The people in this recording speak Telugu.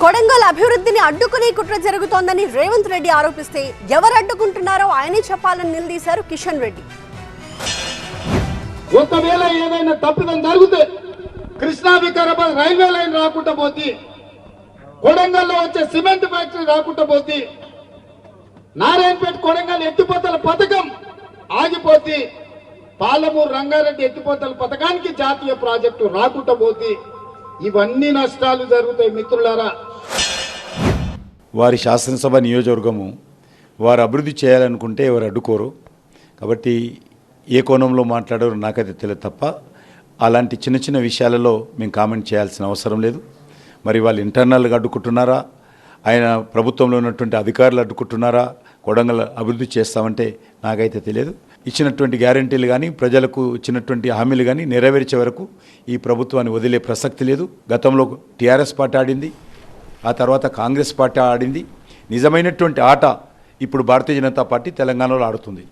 కొడంగల్ అభివృద్ధిని అడ్డుకునే కుట్ర జరుగుతోందని రేవంత్ రెడ్డి ఆరోపిస్తే ఎవరు అడ్డుకుంటున్నారో ఆయనే చెప్పాలని నిలదీశారు కిషన్ రెడ్డి. ఒకవేళ ఏదైనా తప్పిదం జరిగితే కృష్ణా వికారాబాద్ రైల్వే లైన్ రాకుండా పోతే, కొడంగల్లో వచ్చే సిమెంట్ ఫ్యాక్టరీ రాకుండా పోతే, నారాయణపేట కొడంగల్ ఎత్తిపోతల పథకం ఆగిపోతే, పాలమూరు రంగారెడ్డి ఎత్తిపోతల పథకానికి జాతీయ ప్రాజెక్టు రాకుండా పోతే ఇవన్నీ నష్టాలు జరుగుతాయి. మిత్రులారా, వారి శాసనసభ నియోజకవర్గము వారు అభివృద్ధి చేయాలనుకుంటే ఎవరు అడ్డుకోరు. కాబట్టి ఏ కోణంలో మాట్లాడారో నాకైతే తెలియదు తప్ప అలాంటి చిన్న చిన్న విషయాలలో మేము కామెంట్ చేయాల్సిన అవసరం లేదు. మరి వాళ్ళు ఇంటర్నల్గా అడ్డుకుంటున్నారా, ఆయన ప్రభుత్వంలో ఉన్నటువంటి అధికారులు అడ్డుకుంటున్నారా, కొడంగల్ అభివృద్ధి చేస్తామంటే నాకైతే తెలియదు. ఇచ్చినటువంటి గ్యారంటీలు కానీ ప్రజలకు ఇచ్చినటువంటి హామీలు కానీ నెరవేర్చే వరకు ఈ ప్రభుత్వాన్ని వదిలే ప్రసక్తి లేదు. గతంలో టీఆర్ఎస్ పార్టీ ఆడింది, ఆ తర్వాత కాంగ్రెస్ పార్టీ ఆడింది. నిజమైనటువంటి ఆట ఇప్పుడు భారతీయ జనతా పార్టీ తెలంగాణలో ఆడుతుంది.